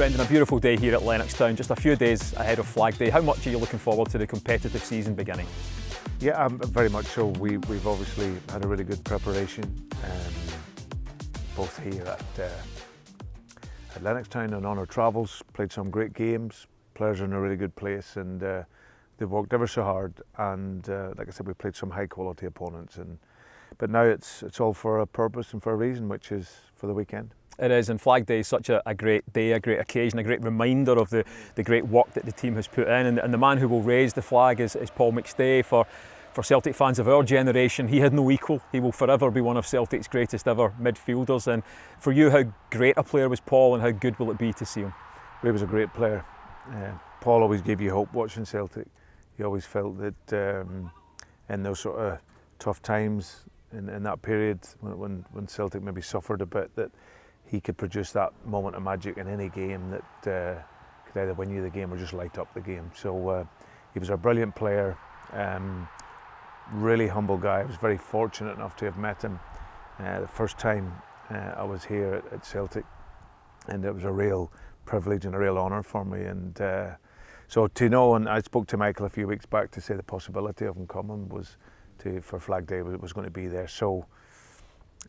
spending a beautiful day here at Lennoxtown, just a few days ahead of Flag Day. How much are you looking forward to the competitive season beginning? Yeah, very much so. We've obviously had a really good preparation, both here at Lennoxtown and on our travels. Played some great games. Players are in a really good place, and they've worked ever so hard. And like I said, we played some high quality opponents. But now it's all for a purpose and for a reason, which is for the weekend. It is, and Flag Day is such a great day, a great occasion, a great reminder of the great work that the team has put in. And the man who will raise the flag is Paul McStay. For Celtic fans of our generation, he had no equal. He will forever be one of Celtic's greatest ever midfielders. And for you, how great a player was Paul, and how good will it be to see him? He was a great player. Paul always gave you hope watching Celtic. He always felt that in those sort of tough times in that period when Celtic maybe suffered a bit, that he could produce that moment of magic in any game that could either win you the game or just light up the game. So he was a brilliant player, really humble guy. I was very fortunate enough to have met him the first time I was here at Celtic, and it was a real privilege and a real honour for me. And so to know, and I spoke to Michael a few weeks back to say the possibility of him coming for Flag Day was going to be there. So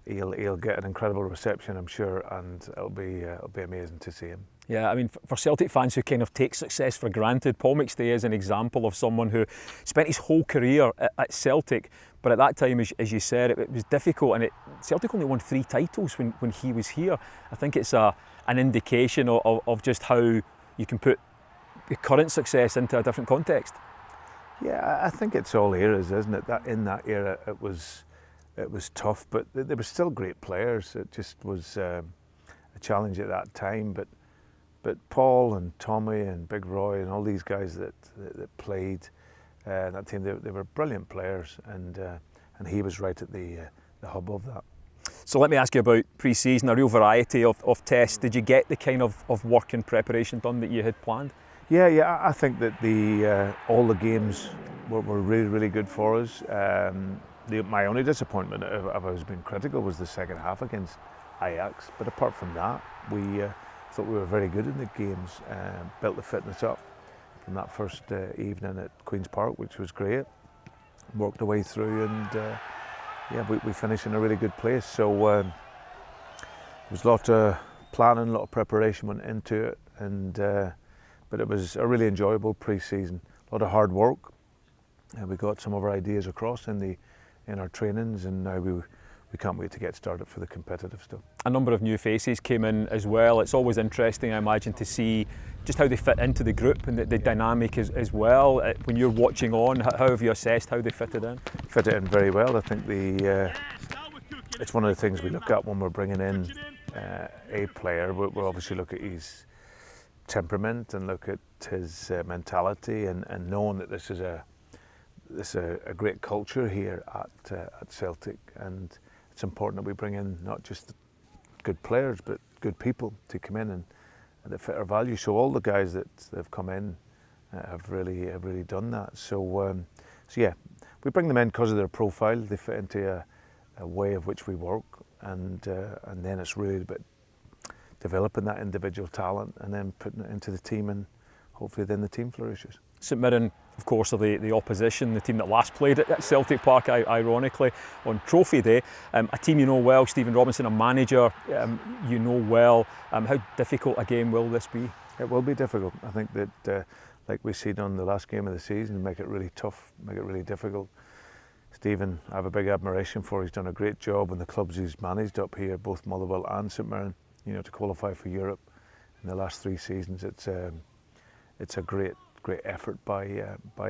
he'll get an incredible reception, I'm sure, and it'll be amazing to see him. Yeah, I mean, for Celtic fans who kind of take success for granted, Paul McStay is an example of someone who spent his whole career at Celtic, but at that time, as you said, it was difficult, and Celtic only won 3 titles when he was here. I think it's an indication of just how you can put the current success into a different context. Yeah, I think it's all eras, isn't it? That in that era, it was tough, but there were still great players. It just was a challenge at that time. But Paul and Tommy and Big Roy and all these guys that played that team, they were brilliant players, and he was right at the hub of that. So let me ask you about pre-season, a real variety of tests. Did you get the kind of work and preparation done that you had planned? Yeah, I think that all the games were really, really good for us. My only disappointment, if I was being critical, was the second half against Ajax. But apart from that, we thought we were very good in the games. Built the fitness up from that first evening at Queen's Park, which was great. Worked our way through, and we finished in a really good place. So there was a lot of planning, a lot of preparation went into it, but it was a really enjoyable pre-season. A lot of hard work. We got some of our ideas across in our trainings, and now we can't wait to get started for the competitive stuff. A number of new faces came in as well. It's always interesting, I imagine, to see just how they fit into the group and the dynamic as well. When you're watching on, how have you assessed how they fitted in? Fitted in very well. I think it's one of the things we look at when we're bringing in a player. We'll obviously look at his temperament and look at his mentality, and knowing that this is a great culture here at Celtic, and it's important that we bring in not just good players but good people to come in and that fit our values. So all the guys that have come in have really done that. So yeah, we bring them in because of their profile. They fit into a way of which we work, and then it's really about developing that individual talent and then putting it into the team, and hopefully then the team flourishes. St Mirren, of course, are the opposition, the team that last played at Celtic Park, ironically, on Trophy Day. A team you know well, Stephen Robinson, a manager you know well. How difficult a game will this be? It will be difficult. I think that, like we seen on the last game of the season, make it really tough, make it really difficult. Stephen, I have a big admiration for. He's done a great job in the clubs he's managed up here, both Motherwell and St Mirren, to qualify for Europe in the last 3 seasons. It's a great effort by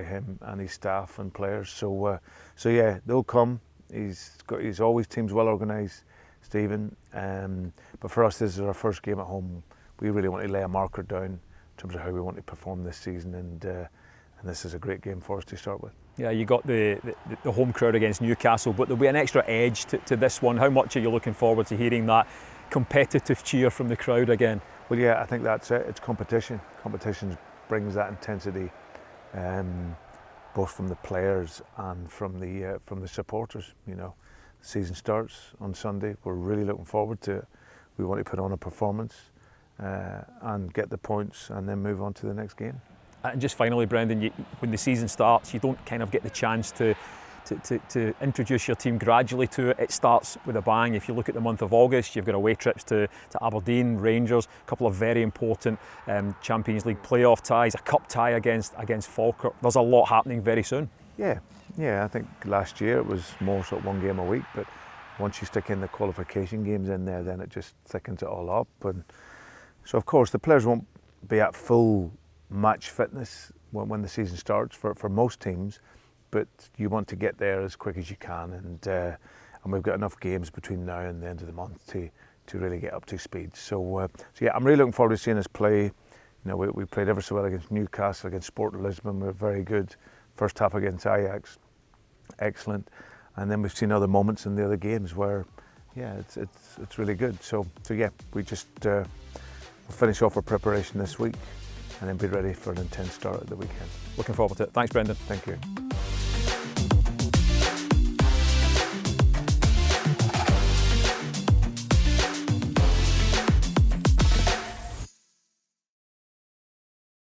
him and his staff and players. So yeah, they'll come. He's always teams well organised, Stephen. But for us, this is our first game at home. We really want to lay a marker down in terms of how we want to perform this season, and this is a great game for us to start with. Yeah, you got the home crowd against Newcastle, but there'll be an extra edge to this one. How much are you looking forward to hearing that competitive cheer from the crowd again? Well, yeah, I think that's it. It's competition. Competition brings that intensity, both from the players and from the supporters. The season starts on Sunday. We're really looking forward to it. We want to put on a performance, and get the points and then move on to the next game. And just finally, Brendan, when the season starts, you don't kind of get the chance to introduce your team gradually to it. It starts with a bang. If you look at the month of August, you've got away trips to Aberdeen, Rangers, a couple of very important Champions League playoff ties, a cup tie against Falkirk. There's a lot happening very soon. Yeah, I think last year it was more sort of one game a week, but once you stick in the qualification games in there, then it just thickens it all up. And so of course the players won't be at full match fitness when the season starts for most teams, but you want to get there as quick as you can, and we've got enough games between now and the end of the month to really get up to speed. So yeah, I'm really looking forward to seeing us play. You know, we played ever so well against Newcastle, against Sporting Lisbon. We were very good. First half against Ajax, excellent, and then we've seen other moments in the other games where, yeah, it's really good. So yeah, we just we'll finish off our preparation this week, and then be ready for an intense start at the weekend. Looking forward to it. Thanks, Brendan. Thank you.